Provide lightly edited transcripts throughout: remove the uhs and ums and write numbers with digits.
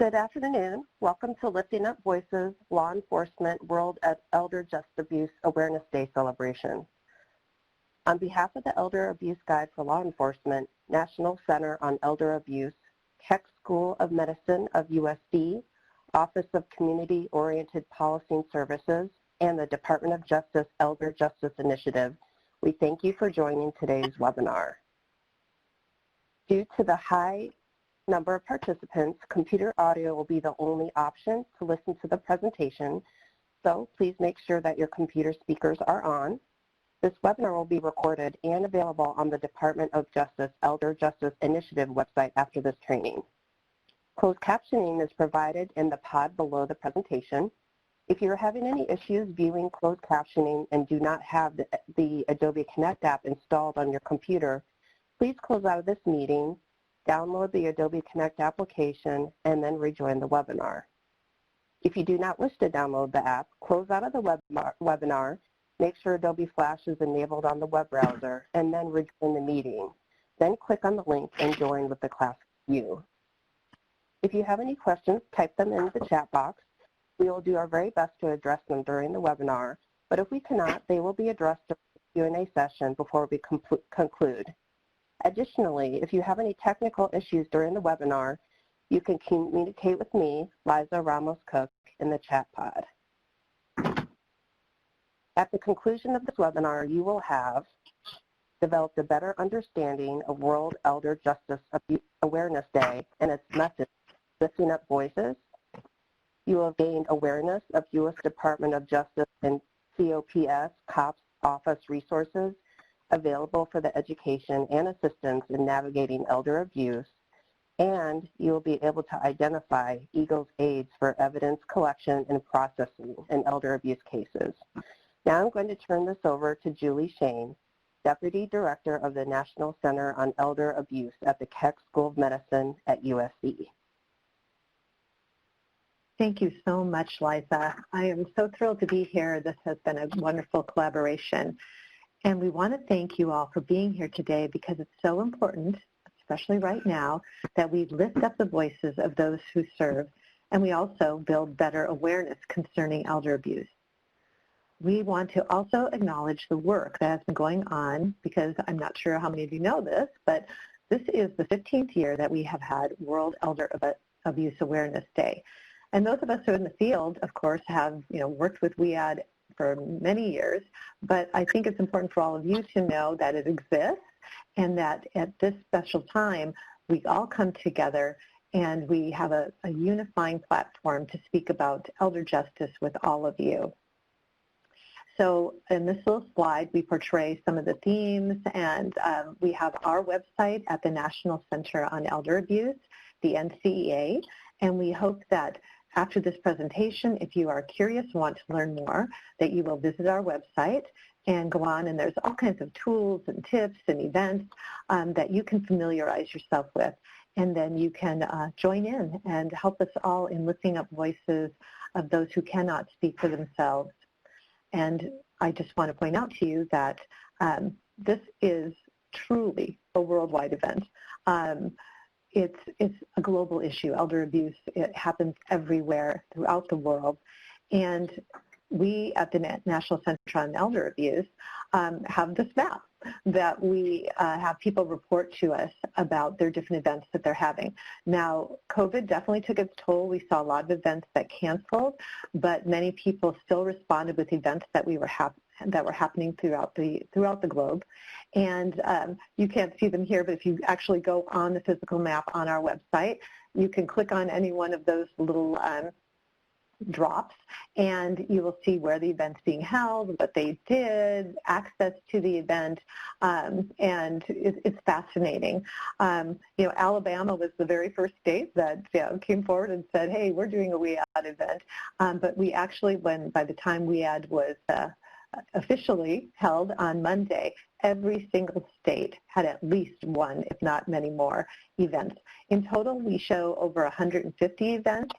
Good afternoon. Welcome to Lifting Up Voices Law Enforcement World Elder Justice Abuse Awareness Day celebration. On behalf of the Elder Abuse Guide for Law Enforcement, National Center on Elder Abuse, Keck School of Medicine of USD, Office of Community-Oriented Policing Services, and the Department of Justice Elder Justice Initiative, we thank you for joining today's webinar. Due to the high number of participants, computer audio will be the only option to listen to the presentation, so please make sure that your computer speakers are on. This webinar will be recorded and available on the Department of Justice Elder Justice Initiative website after this training. Closed captioning is provided in the pod below the presentation. If you're having any issues viewing closed captioning and do not have the Adobe Connect app installed on your computer, please close out of this meeting, download the Adobe Connect application, and then rejoin the webinar. If you do not wish to download the app, close out of the webinar, make sure Adobe Flash is enabled on the web browser, and then rejoin the meeting. Then click on the link and join with the class view. If you have any questions, type them in the chat box. We will do our very best to address them during the webinar, but if we cannot, they will be addressed during the Q&A session before we conclude. Additionally, if you have any technical issues during the webinar, you can communicate with me, Liza Ramos-Cook, in the chat pod. At the conclusion of this webinar, you will have developed a better understanding of World Elder Justice Awareness Day and its message, Lifting Up Voices. You will have gained awareness of U.S. Department of Justice and COPS office resources available for the education and assistance in navigating elder abuse, and you will be able to identify EGLE's aids for evidence collection and processing in elder abuse cases. Now I'm going to turn this over to Julie Schoen, Deputy Director of the National Center on Elder Abuse at the Keck School of Medicine at USC. Thank you so much, Liza. I am so thrilled to be here. This has been a wonderful collaboration. And we want to thank you all for being here today because it's so important, especially right now, that we lift up the voices of those who serve, and we also build better awareness concerning elder abuse. We want to also acknowledge the work that has been going on, because I'm not sure how many of you know this, but this is the 15th year that we have had World Elder Abuse Awareness Day. And those of us who are in the field, of course, have worked with WEAAD for many years, but I think it's important for all of you to know that it exists and that at this special time, we all come together and we have a unifying platform to speak about elder justice with all of you. So in this little slide, we portray some of the themes, and we have our website at the National Center on Elder Abuse, the NCEA, and we hope that after this presentation, if you are curious and want to learn more, that you will visit our website and go on, and there's all kinds of tools and tips and events that you can familiarize yourself with. And then you can join in and help us all in lifting up voices of those who cannot speak for themselves. And I just want to point out to you that this is truly a worldwide event. It's a global issue. Elder abuse, it happens everywhere throughout the world. And we at the National Center on Elder Abuse have this map that we have people report to us about their different events that they're having. Now, COVID definitely took its toll. We saw a lot of events that canceled, but many people still responded with events that were happening throughout the globe. And you can't see them here, but if you actually go on the physical map on our website, you can click on any one of those little drops, and you will see where the event's being held, what they did, access to the event, and it's fascinating. Alabama was the very first state that came forward and said, hey, we're doing a WEAAD event, but we actually, by the time WEAAD was officially held on Monday, every single state had at least one, if not many more, events. In total, we show over 150 events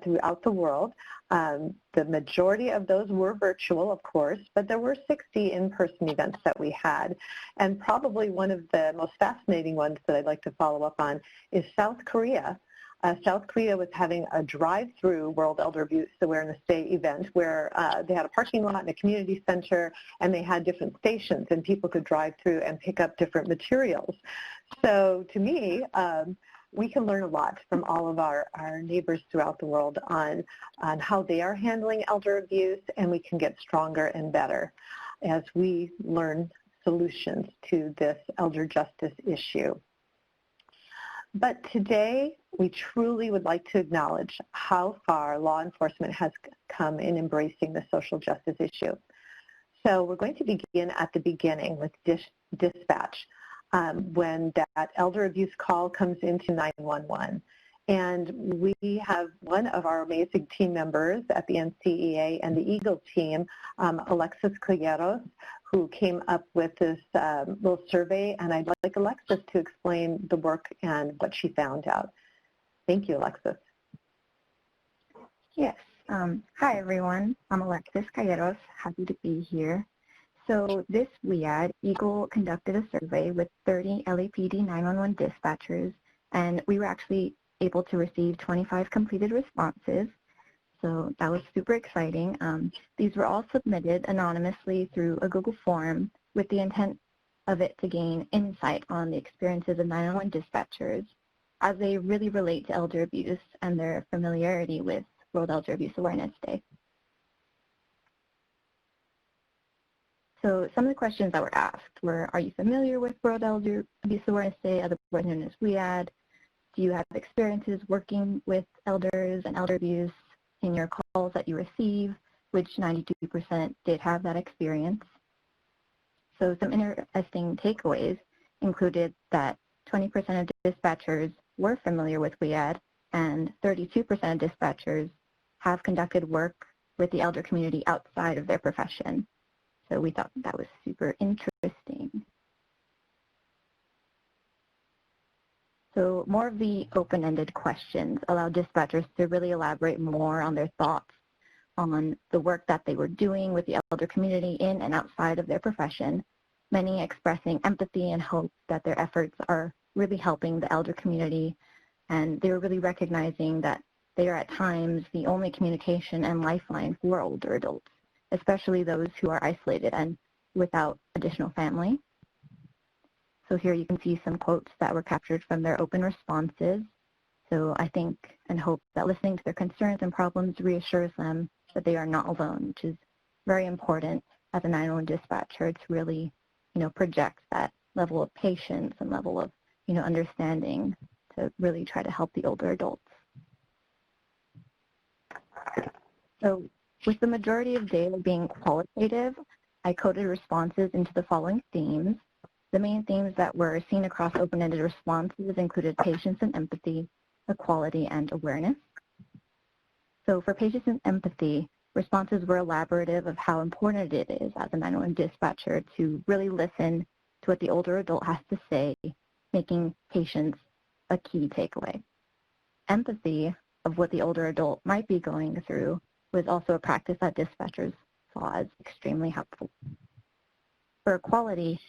throughout the world. The majority of those were virtual, of course, but there were 60 in-person events that we had. And probably one of the most fascinating ones that I'd like to follow up on is South Korea. South Korea was having a drive-through World Elder Abuse Awareness Day event where they had a parking lot and a community center, and they had different stations, and people could drive through and pick up different materials. So to me, we can learn a lot from all of our neighbors throughout the world on how they are handling elder abuse, and we can get stronger and better as we learn solutions to this elder justice issue. But today, we truly would like to acknowledge how far law enforcement has come in embracing the social justice issue. So we're going to begin at the beginning with dispatch, when that elder abuse call comes into 911. And we have one of our amazing team members at the NCEA and the EAGLE team, Alexis Calleros, who came up with this little survey, and I'd like Alexis to explain the work and what she found out. Thank you, Alexis. Yes. Hi, everyone. I'm Alexis Calleros. Happy to be here. So this WEAAD, EAGLE conducted a survey with 30 LAPD 911 dispatchers, and we were actually able to receive 25 completed responses. So that was super exciting. These were all submitted anonymously through a Google form with the intent of it to gain insight on the experiences of 911 dispatchers as they really relate to elder abuse and their familiarity with World Elder Abuse Awareness Day. So some of the questions that were asked were, are you familiar with World Elder Abuse Awareness Day, otherwise known as WEAAD? Do you have experiences working with elders and elder abuse in your calls that you receive, which 92% did have that experience? So some interesting takeaways included that 20% of dispatchers were familiar with WEAAD, and 32% of dispatchers have conducted work with the elder community outside of their profession. So we thought that was super interesting. So more of the open-ended questions allow dispatchers to really elaborate more on their thoughts on the work that they were doing with the elder community in and outside of their profession, many expressing empathy and hope that their efforts are really helping the elder community, and they were really recognizing that they are at times the only communication and lifeline for older adults, especially those who are isolated and without additional family. So here you can see some quotes that were captured from their open responses. So I think and hope that listening to their concerns and problems reassures them that they are not alone, which is very important as a 911 dispatcher to really, project that level of patience and level of, understanding to really try to help the older adults. So with the majority of data being qualitative, I coded responses into the following themes. The main themes that were seen across open-ended responses included patience and empathy, equality, and awareness. So for patience and empathy, responses were elaborative of how important it is as a 911 dispatcher to really listen to what the older adult has to say, making patience a key takeaway. Empathy of what the older adult might be going through was also a practice that dispatchers saw as extremely helpful. For equality,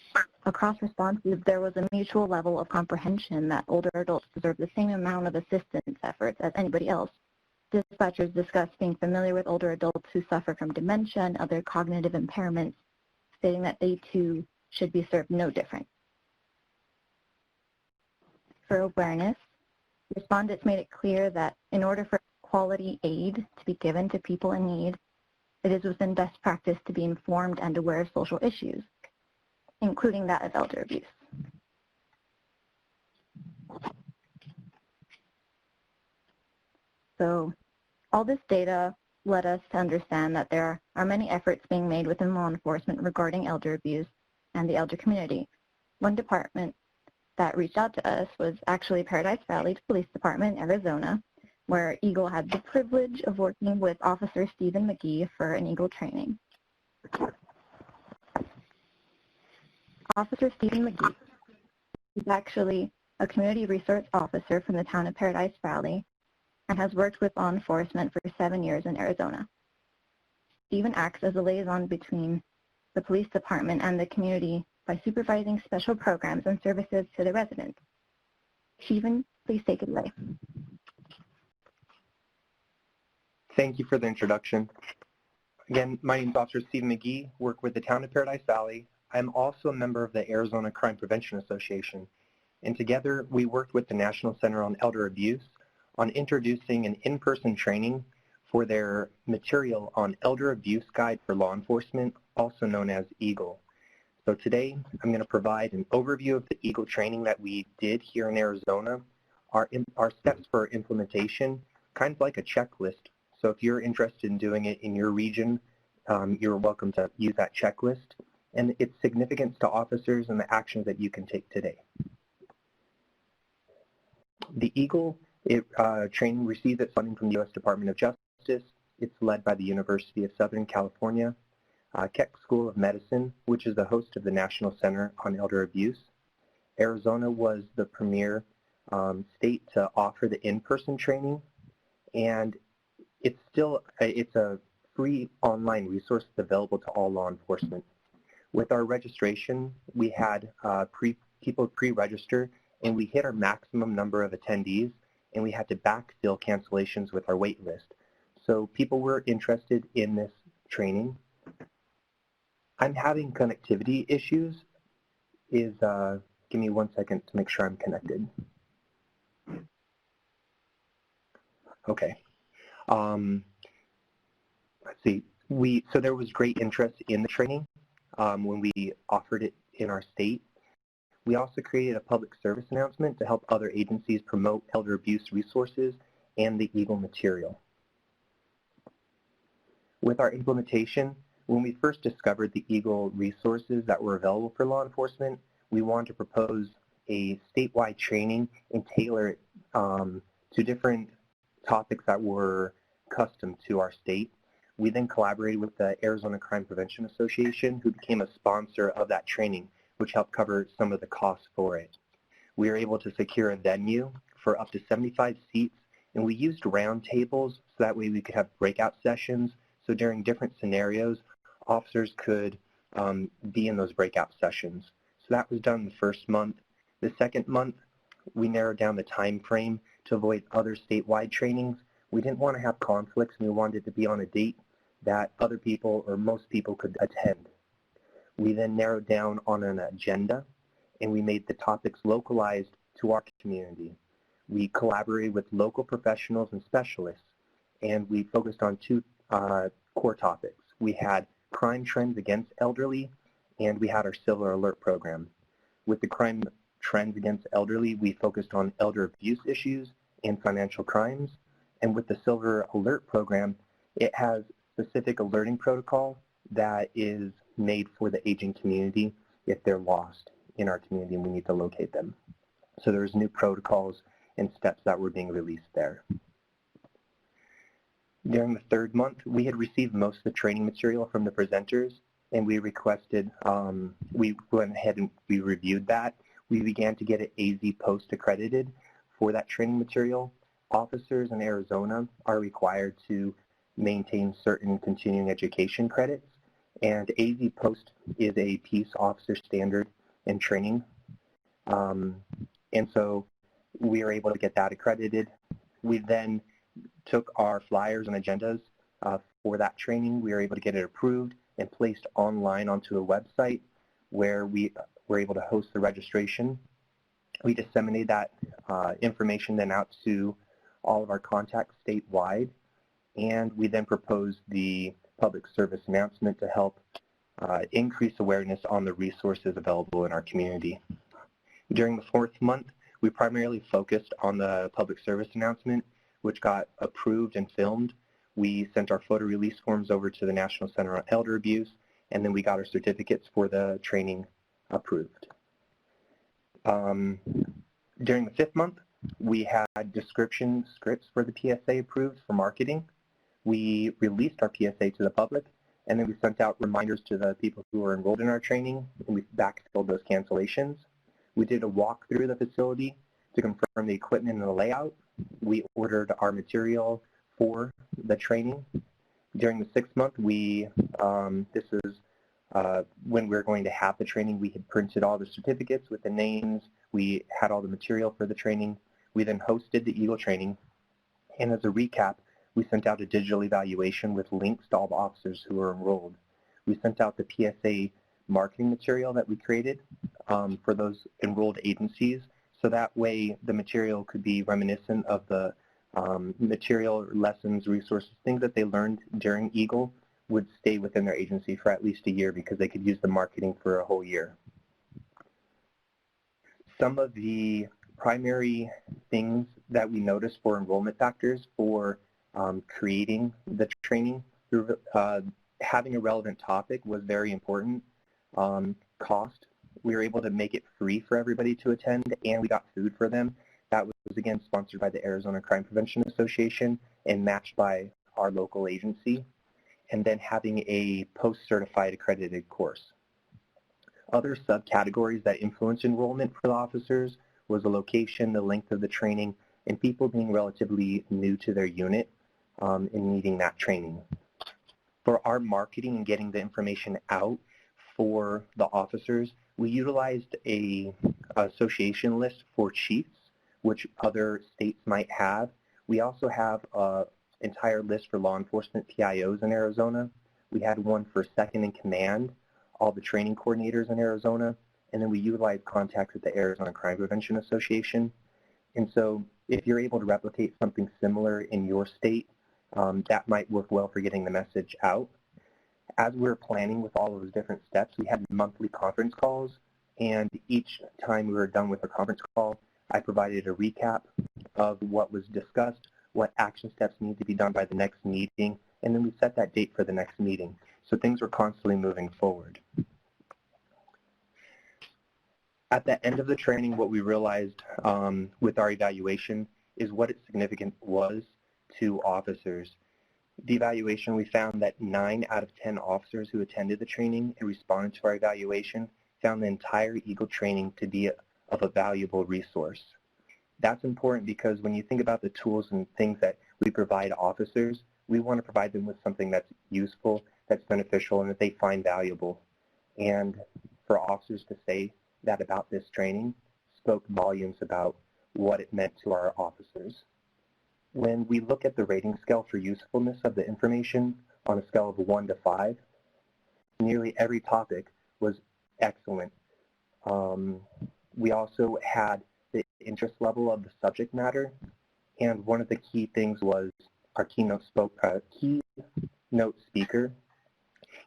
across responses, there was a mutual level of comprehension that older adults deserve the same amount of assistance efforts as anybody else. Dispatchers discussed being familiar with older adults who suffer from dementia and other cognitive impairments, stating that they too should be served no different. For awareness, respondents made it clear that in order for quality aid to be given to people in need, it is within best practice to be informed and aware of social issues, including that of elder abuse. So all this data led us to understand that there are many efforts being made within law enforcement regarding elder abuse and the elder community. One department that reached out to us was actually Paradise Valley Police Department in Arizona, where EAGLE had the privilege of working with Officer Steven McGhee for an EAGLE training. Officer Steven McGhee is actually a community resource officer from the town of Paradise Valley and has worked with law enforcement for 7 years in Arizona. Steven acts as a liaison between the police department and the community by supervising special programs and services to the residents. Steven, please take it away. Thank you for the introduction. Again, my name is Officer Steven McGhee, work with the town of Paradise Valley. I'm also a member of the Arizona Crime Prevention Association, and together we worked with the National Center on Elder Abuse on introducing an in-person training for their material on Elder Abuse Guide for Law Enforcement, also known as EAGLE. So today I'm going to provide an overview of the EAGLE training that we did here in Arizona, our steps for implementation, kind of like a checklist. So if you're interested in doing it in your region, you're welcome to use that checklist and its significance to officers and the actions that you can take today. The EAGLE training received its funding from the U.S. Department of Justice. It's led by the University of Southern California, Keck School of Medicine, which is the host of the National Center on Elder Abuse. Arizona was the premier state to offer the in-person training, and it's a free online resource available to all law enforcement. With our registration, we had people pre-register, and we hit our maximum number of attendees, and we had to backfill cancellations with our wait list. So people were interested in this training. I'm having connectivity issues. Give me 1 second to make sure I'm connected. Okay. Let's see. So there was great interest in the training when we offered it in our state. We also created a public service announcement to help other agencies promote elder abuse resources and the EAGLE material. With our implementation, when we first discovered the EAGLE resources that were available for law enforcement, we wanted to propose a statewide training and tailor it to different topics that were custom to our state. We then collaborated with the Arizona Crime Prevention Association, who became a sponsor of that training, which helped cover some of the costs for it. We were able to secure a venue for up to 75 seats, and we used round tables so that way we could have breakout sessions. So during different scenarios, officers could be in those breakout sessions. So that was done the first month. The second month, we narrowed down the time frame to avoid other statewide trainings. We didn't want to have conflicts, and we wanted it to be on a date that other people or most people could attend. We then narrowed down on an agenda, and we made the topics localized to our community. We collaborated with local professionals and specialists, and we focused on two core topics. We had crime trends against elderly, and we had our Silver Alert program. With the crime trends against elderly, we focused on elder abuse issues and financial crimes. And with the Silver Alert program, it has specific alerting protocol that is made for the aging community if they're lost in our community and we need to locate them. So there's new protocols and steps that were being released there. During the third month, we had received most of the training material from the presenters, and we requested, we went ahead and we reviewed that. We began to get it AZ Post accredited for that training material. Officers in Arizona are required to maintain certain continuing education credits, and AZ Post is a peace officer standard and training. And so we were able to get that accredited. We then took our flyers and agendas for that training. We were able to get it approved and placed online onto a website where we were able to host the registration. We disseminated that information then out to all of our contacts statewide, and we then proposed the public service announcement to help increase awareness on the resources available in our community. During the fourth month, we primarily focused on the public service announcement, which got approved and filmed. We sent our photo release forms over to the National Center on Elder Abuse, and then we got our certificates for the training approved. During the fifth month, we had description scripts for the PSA approved for marketing. We released our PSA to the public, and then we sent out reminders to the people who were enrolled in our training, and we backfilled those cancellations. We did a walkthrough of the facility to confirm the equipment and the layout. We ordered our material for the training. During the sixth month, this is when we were going to have the training. We had printed all the certificates with the names. We had all the material for the training. We then hosted the EAGLE training. And as a recap, We sent out a digital evaluation with links to all the officers who were enrolled. We sent out the PSA marketing material that we created for those enrolled agencies, so that way the material could be reminiscent of the material, lessons, resources, things that they learned during EAGLE would stay within their agency for at least a year because they could use the marketing for a whole year. Some of the primary things that we noticed for enrollment factors for creating the training, having a relevant topic was very important. Cost, we were able to make it free for everybody to attend, and we got food for them. That was again sponsored by the Arizona Crime Prevention Association and matched by our local agency. And then having a post-certified accredited course. Other subcategories that influenced enrollment for the officers was the location, the length of the training, and people being relatively new to their unit and needing that training. For our marketing and getting the information out for the officers, we utilized a association list for chiefs, which other states might have. We also have an entire list for law enforcement PIOs in Arizona. We had one for second in command, all the training coordinators in Arizona, and then we utilized contacts at the Arizona Crime Prevention Association. And so if you're able to replicate something similar in your state, that might work well for getting the message out. As we're planning with all of those different steps, we had monthly conference calls, and each time we were done with a conference call, I provided a recap of what was discussed, what action steps need to be done by the next meeting, and then we set that date for the next meeting. So things were constantly moving forward. At the end of the training, what we realized with our evaluation is what its significance was to officers. The evaluation, we found that 9 out of 10 officers who attended the training and responded to our evaluation found the entire EAGLE training to be of a valuable resource. That's important because when you think about the tools and things that we provide officers, we want to provide them with something that's useful, that's beneficial, and that they find valuable. And for officers to say that about this training spoke volumes about what it meant to our officers. When we look at the rating scale for usefulness of the information on a scale of 1 to 5, nearly every topic was excellent. We also had the interest level of the subject matter, and one of the key things was our keynote speaker.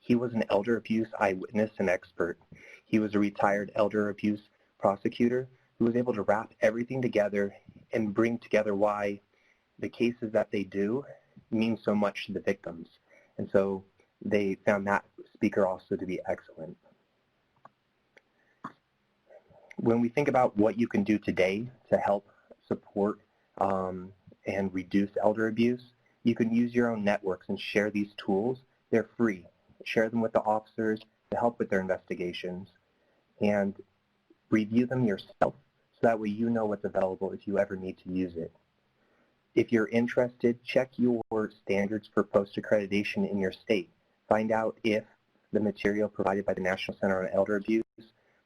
He was an elder abuse eyewitness and expert. He was a retired elder abuse prosecutor who was able to wrap everything together and bring together why the cases that they do mean so much to the victims. And so they found that speaker also to be excellent. When we think about what you can do today to help support and reduce elder abuse, you can use your own networks and share these tools. They're free. Share them with the officers to help with their investigations and review them yourself so that way you know what's available if you ever need to use it. If you're interested, check your standards for post-accreditation in your state. Find out if the material provided by the National Center on Elder Abuse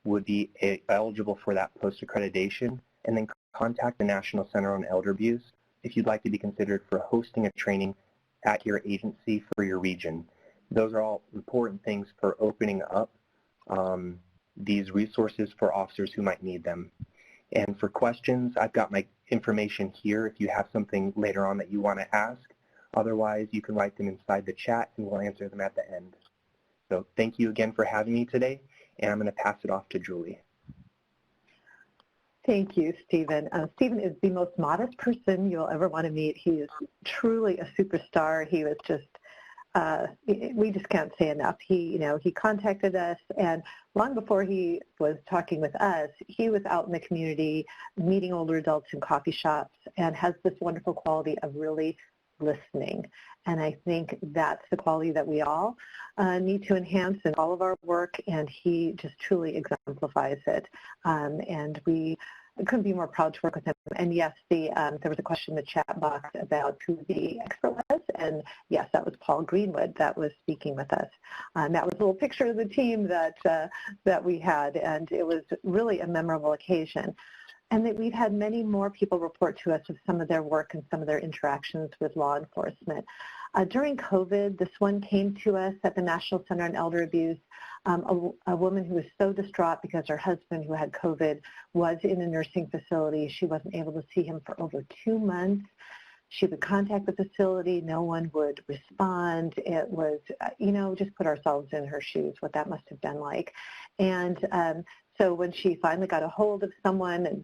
would be eligible for that post-accreditation, and then contact the National Center on Elder Abuse if you'd like to be considered for hosting a training at your agency for your region. Those are all important things for opening up these resources for officers who might need them. And for questions, I've got my information here if you have something later on that you want to ask. Otherwise, you can write them inside the chat and we'll answer them at the end. So thank you again for having me today, and I'm going to pass it off to Julie. Thank you, Stephen. Stephen is the most modest person you'll ever want to meet. He is truly a superstar. He was just, we just can't say enough. He contacted us, and long before he was talking with us, he was out in the community meeting older adults in coffee shops and has this wonderful quality of really listening. And I think that's the quality that we all need to enhance in all of our work, and he just truly exemplifies it. And we couldn't be more proud to work with him. And yes, there was a question in the chat box about who the expert was, and yes, that was Paul Greenwood that was speaking with us. And that was a little picture of the team that we had, and it was really a memorable occasion. and that we've had many more people report to us of some of their work and some of their interactions with law enforcement. During COVID, this one came to us at the National Center on Elder Abuse, a woman who was so distraught because her husband, who had COVID, was in a nursing facility. She wasn't able to see him for over 2 months. She would contact the facility. No one would respond. It was, just put ourselves in her shoes, what that must have been like. And so when she finally got a hold of someone and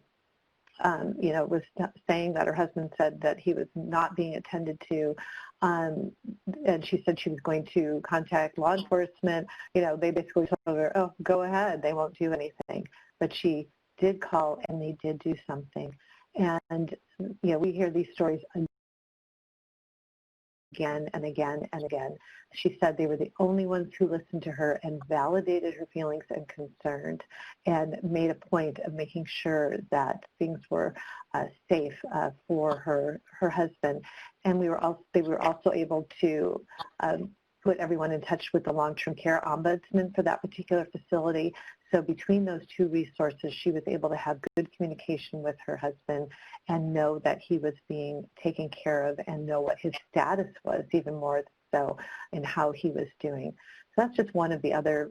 was saying that her husband said that he was not being attended to, and she said she was going to contact law enforcement. They basically told her, oh, go ahead, they won't do anything. But she did call, and they did do something. And, we hear these stories again and again and again. She said they were the only ones who listened to her and validated her feelings and concerns and made a point of making sure that things were safe for her husband. And they were also able to put everyone in touch with the long-term care ombudsman for that particular facility. So between those two resources, she was able to have good communication with her husband and know that he was being taken care of and know what his status was, even more so, and how he was doing. So that's just one of the other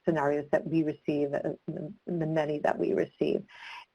scenarios that we receive, the many that we receive.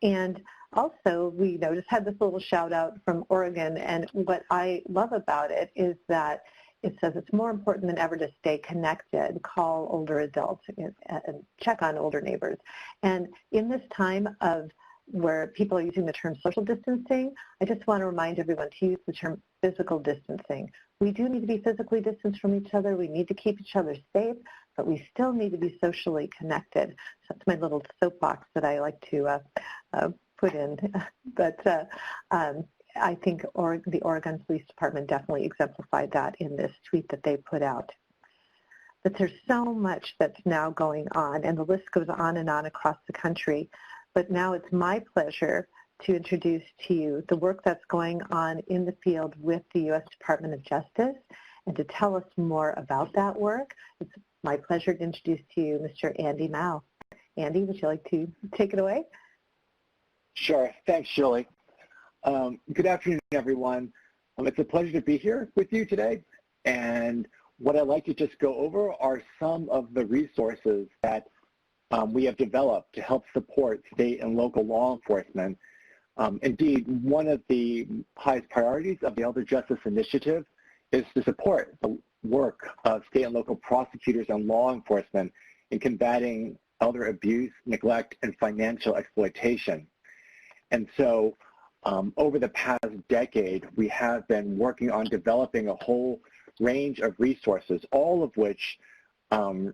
And also, we just had this little shout out from Oregon, and what I love about it is that it says it's more important than ever to stay connected, call older adults, and check on older neighbors. And in this time of where people are using the term social distancing, I just want to remind everyone to use the term physical distancing. We do need to be physically distanced from each other. We need to keep each other safe, but we still need to be socially connected. So that's my little soapbox that I like to put in. But I think the Oregon Police Department definitely exemplified that in this tweet that they put out. But there's so much that's now going on, and the list goes on and on across the country. But now it's my pleasure to introduce to you the work that's going on in the field with the U.S. Department of Justice. And to tell us more about that work, it's my pleasure to introduce to you Mr. Andy Mao. Andy, would you like to take it away? Sure. Thanks, Julie. Good afternoon, everyone. It's a pleasure to be here with you today. And what I'd like to just go over are some of the resources that we have developed to help support state and local law enforcement. Indeed, one of the highest priorities of the Elder Justice Initiative is to support the work of state and local prosecutors and law enforcement in combating elder abuse, neglect, and financial exploitation. And so over the past decade, we have been working on developing a whole range of resources, all of which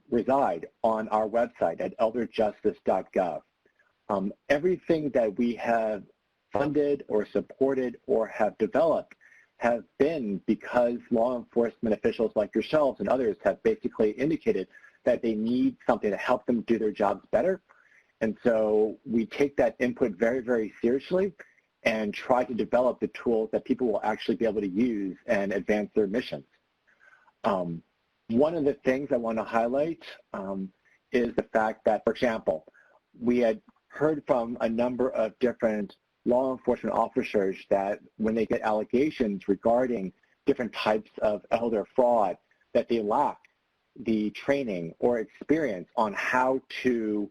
reside on our website at elderjustice.gov. Everything that we have funded or supported or have developed have been because law enforcement officials like yourselves and others have basically indicated that they need something to help them do their jobs better. And so we take that input very, very seriously and try to develop the tools that people will actually be able to use and advance their missions. One of the things I want to highlight is the fact that, for example, we had heard from a number of different law enforcement officers that when they get allegations regarding different types of elder fraud, that they lack the training or experience on how to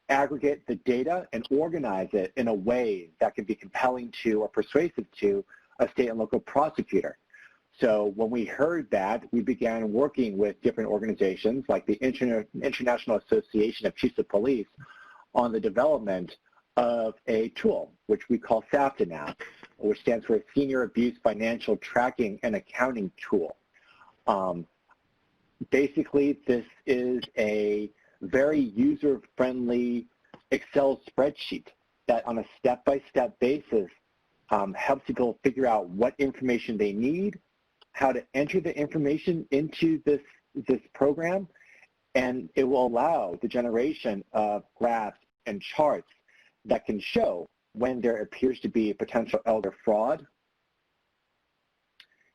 aggregate the data and organize it in a way that can be compelling to or persuasive to a state and local prosecutor. So when we heard that, we began working with different organizations like the International Association of Chiefs of Police on the development of a tool, which we call SAFTA now, which stands for Senior Abuse Financial Tracking and Accounting Tool. Basically, this is a very user-friendly Excel spreadsheet that on a step-by-step basis helps people figure out what information they need, how to enter the information into this program, and it will allow the generation of graphs and charts that can show when there appears to be potential elder fraud.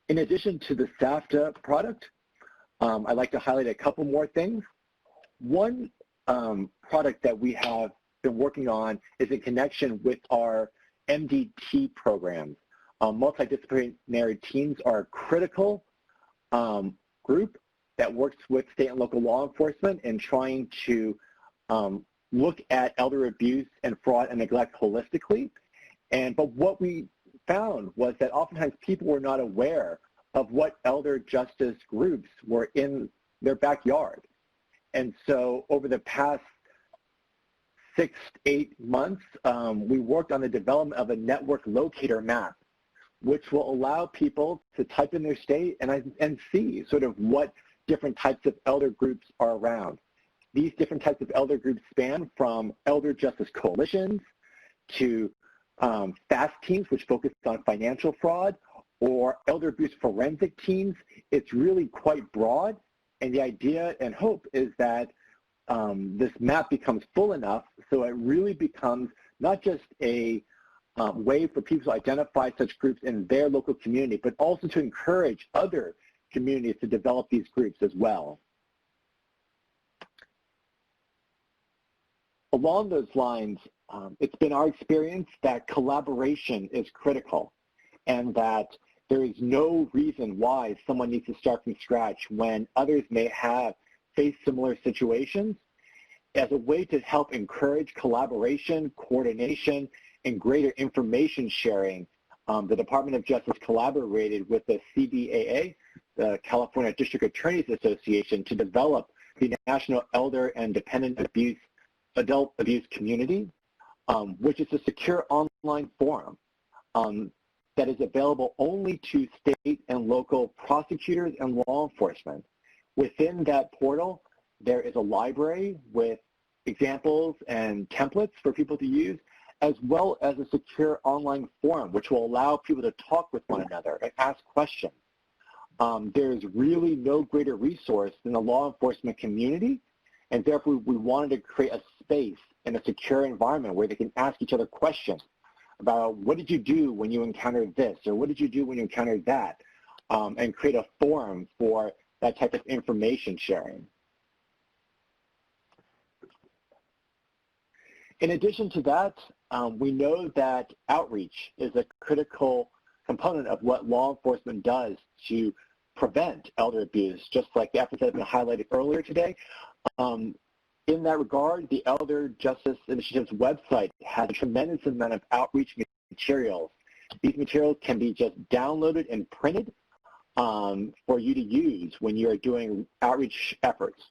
In addition to the SAFTA product, I'd like to highlight a couple more things. One product that we have been working on is in connection with our MDT programs. Multidisciplinary teams are a critical group that works with state and local law enforcement in trying to look at elder abuse and fraud and neglect holistically. But what we found was that oftentimes people were not aware of what elder justice groups were in their backyard. And so over the past 6 to 8 months, we worked on the development of a network locator map, which will allow people to type in their state and see sort of what different types of elder groups are around. These different types of elder groups span from elder justice coalitions to FAST teams, which focus on financial fraud, or elder abuse forensic teams. It's really quite broad, and the idea and hope is that this map becomes full enough so it really becomes not just a way for people to identify such groups in their local community, but also to encourage other communities to develop these groups as well. Along those lines, it's been our experience that collaboration is critical and that there is no reason why someone needs to start from scratch when others may have faced similar situations. As a way to help encourage collaboration, coordination, and greater information sharing, the Department of Justice collaborated with the CBAA, the California District Attorneys Association, to develop the National Elder and Dependent Adult Abuse Community, which is a secure online forum that is available only to state and local prosecutors and law enforcement. Within that portal, there is a library with examples and templates for people to use, as well as a secure online forum, which will allow people to talk with one another and ask questions. There's really no greater resource than the law enforcement community, and therefore we wanted to create a space and a secure environment where they can ask each other questions about what did you do when you encountered this, or what did you do when you encountered that, and create a forum for that type of information sharing. In addition to that, we know that outreach is a critical component of what law enforcement does to prevent elder abuse, just like the efforts that have been highlighted earlier today. In that regard, the Elder Justice Initiative's website has a tremendous amount of outreach materials. These materials can be just downloaded and printed for you to use when you are doing outreach efforts.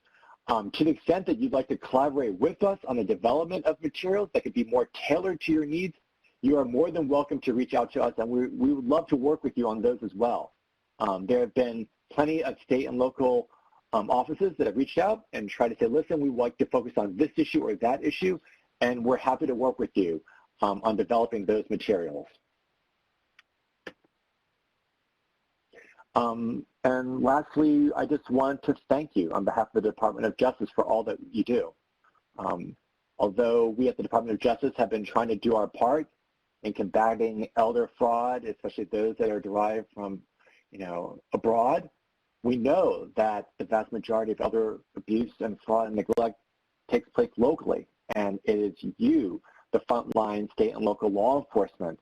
To the extent that you'd like to collaborate with us on the development of materials that could be more tailored to your needs, you are more than welcome to reach out to us, and we would love to work with you on those as well. There have been plenty of state and local offices that have reached out and tried to say, listen, we would like to focus on this issue or that issue, and we're happy to work with you on developing those materials. And lastly, I just want to thank you on behalf of the Department of Justice for all that you do. Although we at the Department of Justice have been trying to do our part in combating elder fraud, especially those that are derived from, abroad, we know that the vast majority of elder abuse and fraud and neglect takes place locally, and it is you, the frontline state and local law enforcement,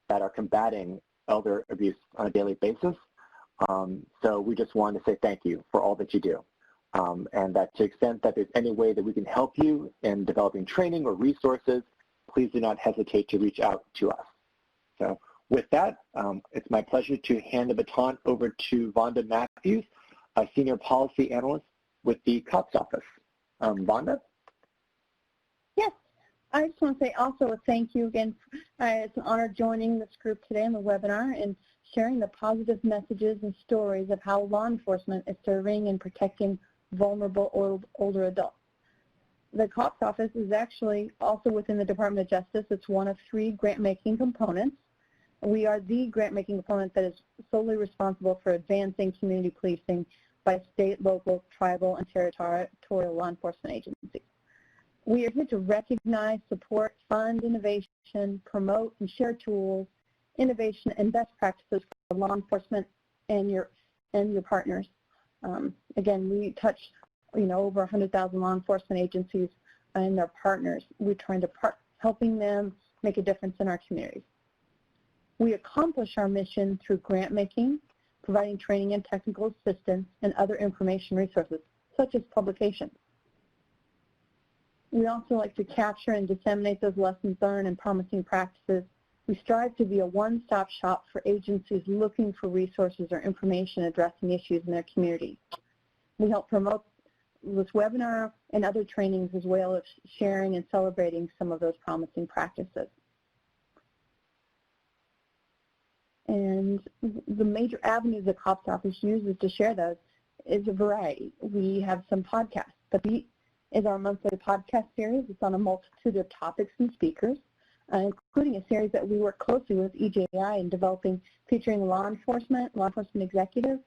that are combating elder abuse on a daily basis. So we just wanted to say thank you for all that you do, and that to the extent that there's any way that we can help you in developing training or resources, please do not hesitate to reach out to us. So with that, it's my pleasure to hand the baton over to Vonda Matthews, a Senior Policy Analyst with the COPS Office. Vonda? Yes, I just want to say also a thank you again. It's an honor joining this group today on the webinar and sharing the positive messages and stories of how law enforcement is serving and protecting vulnerable older adults. The COPS Office is actually also within the Department of Justice. It's one of 3 grant-making components. We are the grant-making component that is solely responsible for advancing community policing by state, local, tribal, and territorial law enforcement agencies. We are here to recognize, support, fund innovation, promote, and share tools, innovation, and best practices for law enforcement and your partners. Again, we touch over 100,000 law enforcement agencies and their partners. We're trying to helping them make a difference in our communities. We accomplish our mission through grant making, providing training and technical assistance, and other information resources, such as publications. We also like to capture and disseminate those lessons learned and promising practices. We strive to be a one-stop shop for agencies looking for resources or information addressing issues in their community. We help promote this webinar and other trainings as well as sharing and celebrating some of those promising practices. And the major avenues the COPS office uses to share those is a variety. We have some podcasts. The Beat is our monthly podcast series. It's on a multitude of topics and speakers, including a series that we work closely with EJI in developing, featuring law enforcement executives,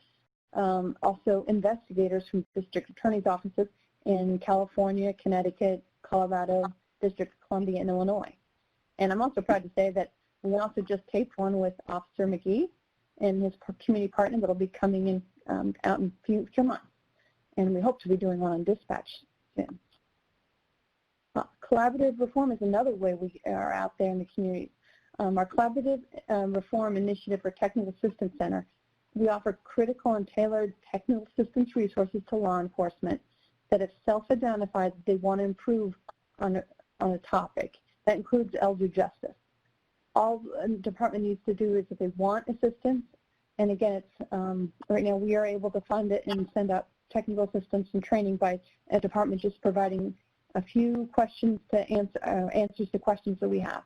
also investigators from district attorney's offices in California, Connecticut, Colorado, District of Columbia, and Illinois. And I'm also proud to say that we also just taped one with Officer McGhee and his community partner that will be coming in out in future months. And we hope to be doing one on dispatch soon. Collaborative reform is another way we are out there in the community. Our Collaborative Reform Initiative for Technical Assistance Center, we offer critical and tailored technical assistance resources to law enforcement that have self-identified that they want to improve on a topic. That includes elder justice. All the department needs to do is if they want assistance, and again, it's right now we are able to fund it and send out technical assistance and training by a department just providing a few questions to answers to questions that we have.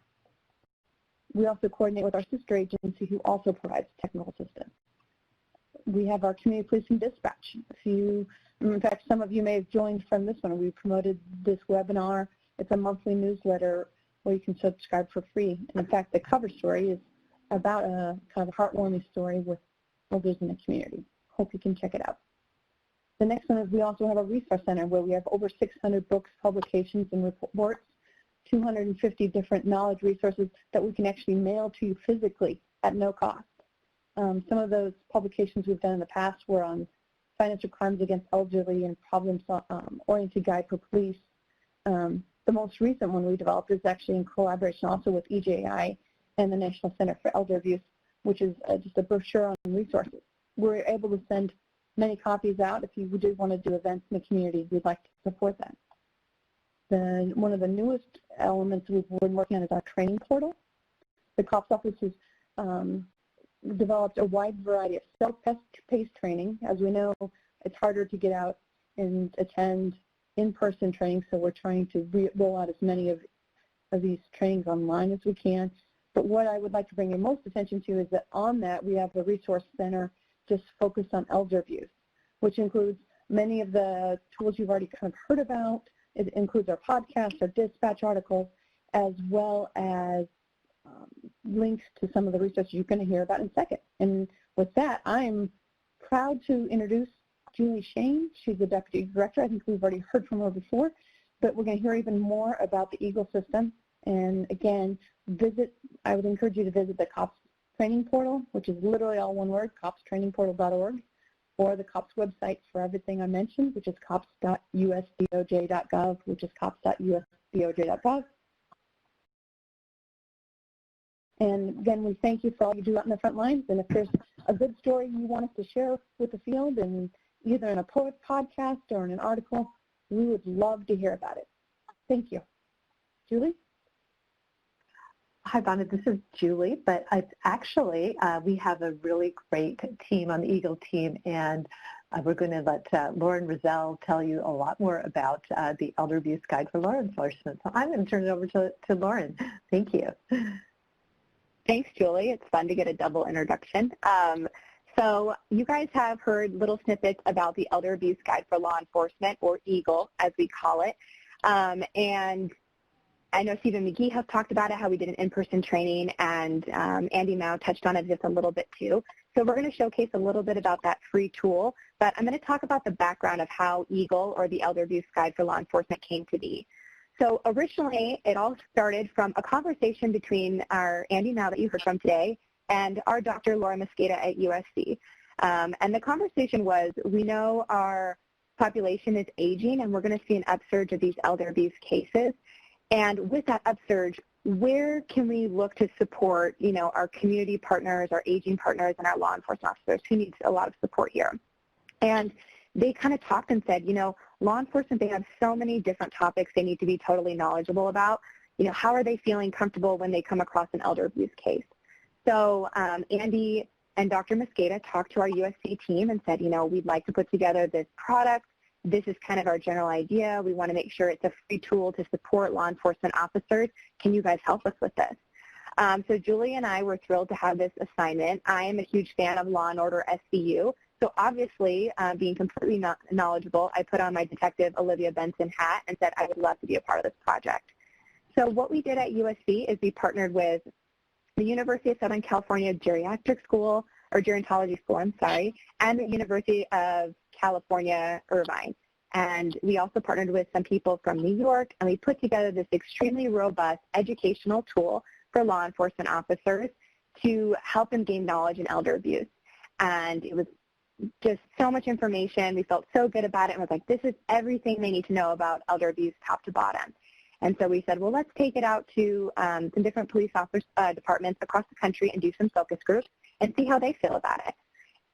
We also coordinate with our sister agency who also provides technical assistance. We have our community policing dispatch. In fact, some of you may have joined from this one. We promoted this webinar. It's a monthly newsletter where you can subscribe for free. And in fact, the cover story is about a kind of heartwarming story with elders in the community. Hope you can check it out. The next one is we also have a resource center where we have over 600 books, publications, and reports, 250 different knowledge resources that we can actually mail to you physically at no cost. Some of those publications we've done in the past were on financial crimes against elderly and problem-oriented guide for police. The most recent one we developed is actually in collaboration also with EJI and the National Center for Elder Abuse, which is just a brochure on resources. We're able to send many copies out. If you do want to do events in the community, we'd like to support that. One of the newest elements we've been working on is our training portal. The COPS office has developed a wide variety of self-paced training. As we know, it's harder to get out and attend in-person training, so we're trying to roll out as many of these trainings online as we can. But what I would like to bring your most attention to is that on that we have a resource center just focused on elder abuse, which includes many of the tools you've already kind of heard about. It includes our podcasts, our dispatch articles, as well as links to some of the research you're going to hear about in a second. And with that, I'm proud to introduce Julie Schoen. She's the Deputy Director. I think we've already heard from her before, but we're going to hear even more about the EAGLE system. And again, I would encourage you to visit the COPS training portal, which is literally all one word, copstrainingportal.org, or the COPS website for everything I mentioned, which is cops.usdoj.gov, which is cops.usdoj.gov. And again, we thank you for all you do out in the front lines. And if there's a good story you want us to share with the field, and either in a podcast or in an article, we would love to hear about it. Thank you. Julie? Hi, Bonnie. This is Julie, but it's actually, we have a really great team on the EAGLE team, and we're going to let Lauren Rizal tell you a lot more about the Elder Abuse Guide for Law Enforcement. So I'm going to turn it over to Lauren. Thank you. Thanks, Julie. It's fun to get a double introduction. So you guys have heard little snippets about the Elder Abuse Guide for Law Enforcement, or EAGLE, as we call it. And I know Steven McGhee has talked about it, how we did an in-person training, and Andy Mao touched on it just a little bit too. So we're going to showcase a little bit about that free tool, but I'm going to talk about the background of how EAGLE, or the Elder Abuse Guide for Law Enforcement, came to be. So originally, it all started from a conversation between our Andy Mao that you heard from today and our Dr. Laura Mosqueda at USC. And the conversation was, we know our population is aging, and we're going to see an upsurge of these elder abuse cases. And with that upsurge, where can we look to support, our community partners, our aging partners, and our law enforcement officers who need a lot of support here? And they kind of talked and said, law enforcement, they have so many different topics they need to be totally knowledgeable about. How are they feeling comfortable when they come across an elder abuse case? So Andy and Dr. Mcknight talked to our USC team and said, we'd like to put together this product. This is kind of our general idea. We want to make sure it's a free tool to support law enforcement officers. Can you guys help us with this? So Julie and I were thrilled to have this assignment. I am a huge fan of Law & Order SVU. So obviously, being completely knowledgeable, I put on my Detective Olivia Benson hat and said I would love to be a part of this project. So what we did at USC is we partnered with the University of Southern California Gerontology School, and the University of California, Irvine. And we also partnered with some people from New York, and we put together this extremely robust educational tool for law enforcement officers to help them gain knowledge in elder abuse. And it was just so much information. We felt so good about it, and was like, this is everything they need to know about elder abuse top to bottom. And so we said, well, let's take it out to some different police office departments across the country and do some focus groups and see how they feel about it.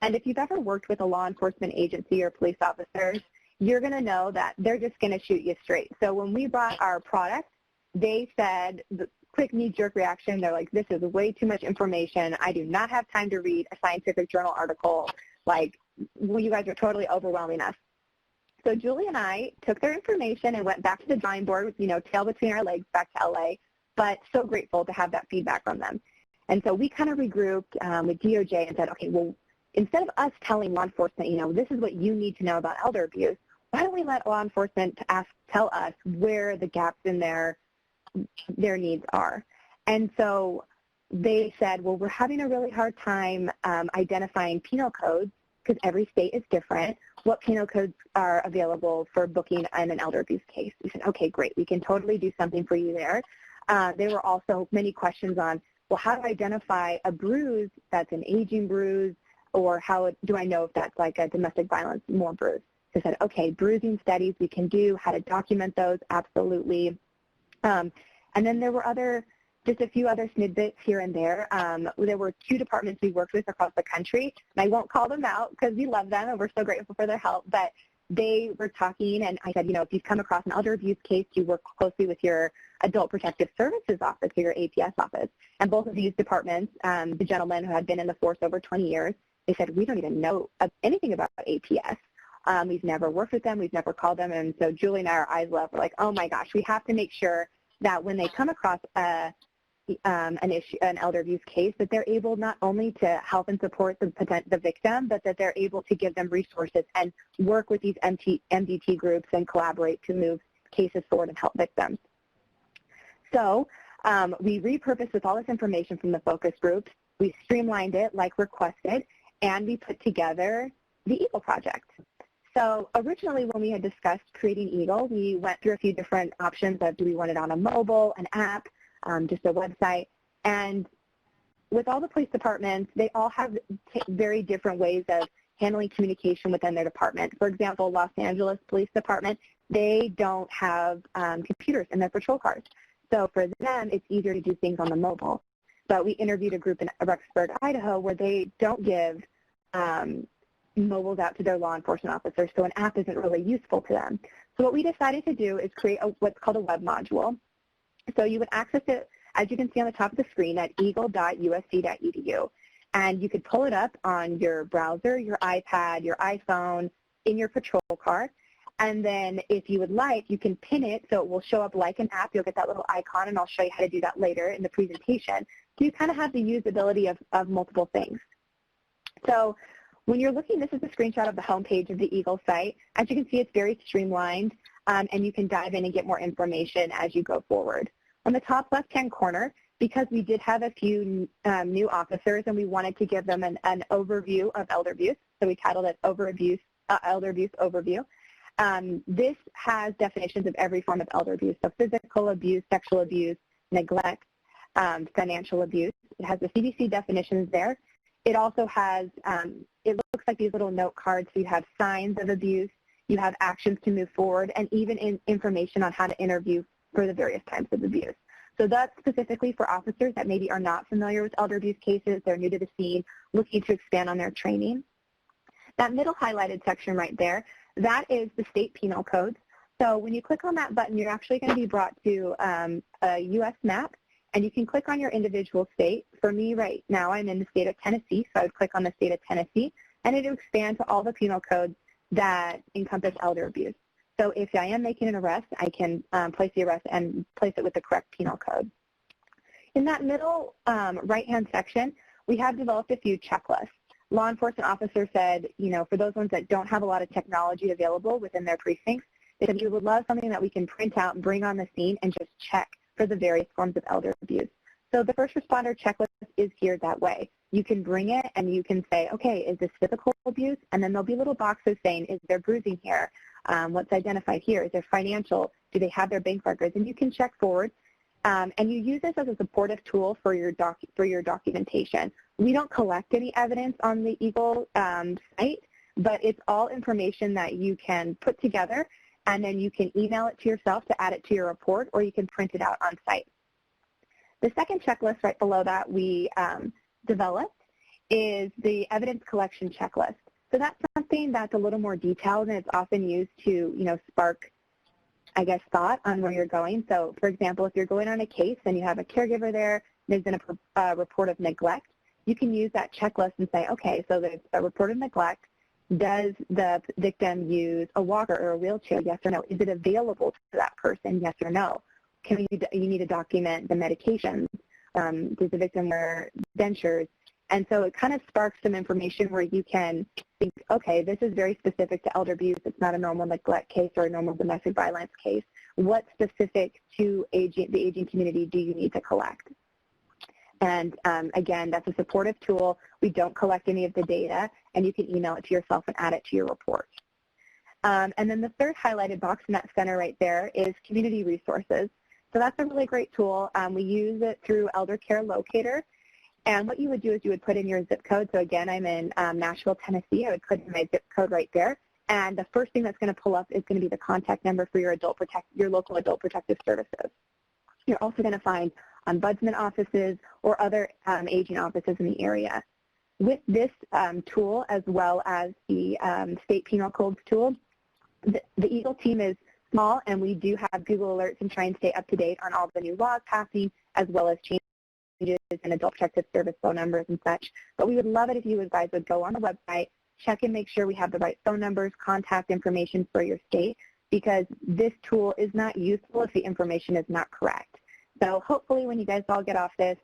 And if you've ever worked with a law enforcement agency or police officers, you're going to know that they're just going to shoot you straight. So when we brought our product, they said, the quick knee-jerk reaction, they're like, this is way too much information. I do not have time to read a scientific journal article. Like, well, you guys are totally overwhelming us. So Julie and I took their information and went back to the drawing board with, tail between our legs back to LA, but so grateful to have that feedback from them. And so we kind of regrouped with DOJ and said, okay, well, instead of us telling law enforcement, this is what you need to know about elder abuse, why don't we let law enforcement tell us where the gaps in their needs are? And so they said, well, we're having a really hard time identifying penal codes because every state is different. What penal codes are available for booking in an elder abuse case? We said, okay, great. We can totally do something for you there. There were also many questions on, well, how to identify a bruise that's an aging bruise, or how do I know if that's like a domestic violence more bruise? So I said, okay, bruising studies we can do, how to document those, absolutely. And then there were just a few other snippets here and there. There were 2 departments we worked with across the country, and I won't call them out because we love them and we're so grateful for their help, but they were talking, and I said, if you've come across an elder abuse case, you work closely with your Adult Protective Services office or your APS office. And both of these departments, the gentleman who had been in the force over 20 years, they said, we don't even know anything about APS. We've never worked with them. We've never called them. And so Julie and I, our eyes lit up. We're like, oh my gosh, we have to make sure that when they come across an elder abuse case, that they're able not only to help and support the victim, but that they're able to give them resources and work with these MDT groups and collaborate to move cases forward and help victims. So we repurposed with all this information from the focus groups. We streamlined it like requested, and we put together the EAGLE project. So originally when we had discussed creating EAGLE, we went through a few different options of do we want it on a mobile, an app, just a website. And with all the police departments, they all have very different ways of handling communication within their department. For example, Los Angeles Police Department, they don't have computers in their patrol cars. So for them, it's easier to do things on the mobile. But we interviewed a group in Rexburg, Idaho, where they don't give mobiles out to their law enforcement officers, so an app isn't really useful to them. So what we decided to do is create what's called a web module. So you would access it, as you can see on the top of the screen, at eagle.usc.edu. And you could pull it up on your browser, your iPad, your iPhone, in your patrol car. And then if you would like, you can pin it so it will show up like an app. You'll get that little icon, and I'll show you how to do that later in the presentation. So you kind of have the usability of multiple things. So when you're looking, this is a screenshot of the homepage of the EAGLE site. As you can see, it's very streamlined, and you can dive in and get more information as you go forward. On the top left-hand corner, because we did have a few new officers and we wanted to give them an overview of elder abuse, so we titled it Elder Abuse Overview. This has definitions of every form of elder abuse, so physical abuse, sexual abuse, neglect, financial abuse. It has the CDC definitions there. It also has, it looks like these little note cards. So you have signs of abuse, You have actions to move forward, and even information on how to interview for the various types of abuse. So that's specifically for officers that maybe are not familiar with elder abuse cases, they're new to the scene, looking to expand on their training. That middle highlighted section right there, that is the state penal codes. So when you click on that button, you're actually going to be brought to a U.S. map, and you can click on your individual state. For me right now, I'm in the state of Tennessee, so I would click on the state of Tennessee, and it will expand to all the penal codes that encompass elder abuse. So if I am making an arrest, I can place the arrest and place it with the correct penal code. In that middle right-hand section, we have developed a few checklists. Law enforcement officers said, you know, for those ones that don't have a lot of technology available within their precincts, they said we would love something that we can print out and bring on the scene and just check for the various forms of elder abuse. So the first responder checklist is geared that way. You can bring it and you can say, okay, is this physical abuse? And then there'll be little boxes saying, is there bruising here? What's identified here? Is there financial? Do they have their bank records? And you can check forward. And you use this as a supportive tool for your documentation. We don't collect any evidence on the EAGLE site, but it's all information that you can put together, and then you can email it to yourself to add it to your report, or you can print it out on site. The second checklist right below that we developed is the evidence collection checklist. So that's something that's a little more detailed, and it's often used to, you know, spark, I guess, thought on where you're going. So, for example, if you're going on a case and you have a caregiver there, there's been a report of neglect, you can use that checklist and say, okay, so there's a report of neglect. Does the victim use a walker or a wheelchair, yes or no? Is it available to that person, yes or no? You need to document the medications. Does the victim wear dentures? And so it kind of sparks some information where you can think, okay, this is very specific to elder abuse. It's not a normal neglect case or a normal domestic violence case. What specific to the aging community do you need to collect? And again, that's a supportive tool. We don't collect any of the data, and you can email it to yourself and add it to your report. And then the third highlighted box in that center right there is community resources. So that's a really great tool. We use it through Elder Care Locator. And what you would do is you would put in your zip code. So again, I'm in Nashville, Tennessee. I would put in my zip code right there. And the first thing that's going to pull up is going to be the contact number for your local adult protective services. You're also going to find ombudsman offices or other aging offices in the area. With this tool, as well as the state penal codes tool, the EAGLE team is small, and we do have Google alerts and try and stay up to date on all the new laws passing, as well as changes in adult protective service phone numbers and such. But we would love it if you guys would go on the website, check and make sure we have the right phone numbers, contact information for your state, because this tool is not useful if the information is not correct. So hopefully when you guys all get off this,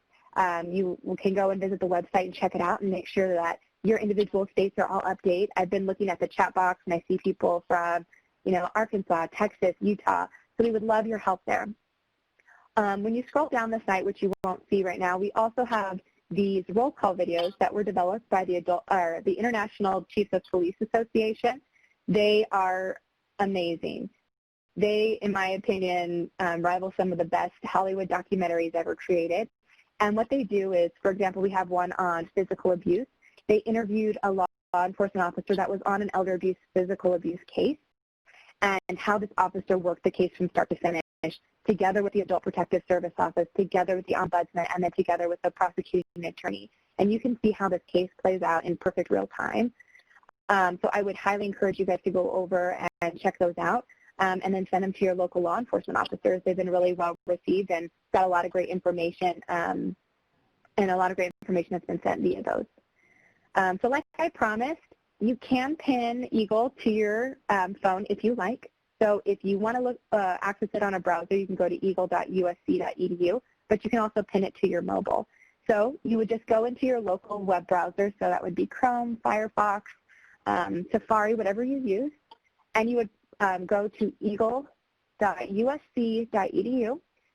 you can go and visit the website and check it out and make sure that your individual states are all updated. I've been looking at the chat box, and I see people from, you know, Arkansas, Texas, Utah, so we would love your help there. When you scroll down the site, which you won't see right now, we also have these roll call videos that were developed by the International Chiefs of Police Association. They are amazing. They, in my opinion, rival some of the best Hollywood documentaries ever created. And what they do is, for example, we have one on physical abuse. They interviewed a law enforcement officer that was on an elder abuse, physical abuse case, and how this officer worked the case from start to finish, together with the Adult Protective Service Office, together with the Ombudsman, and then together with the prosecuting attorney. And you can see how this case plays out in perfect real time. So I would highly encourage you guys to go over and check those out, and then send them to your local law enforcement officers. They've been really well received and got a lot of great information, and a lot of great information that's been sent via those. So like I promised, you can pin EAGLE to your phone if you like. So if you want to access it on a browser, you can go to eagle.usc.edu, but you can also pin it to your mobile. So you would just go into your local web browser, so that would be Chrome, Firefox, Safari, whatever you use, and you would go to eagle.usc.edu,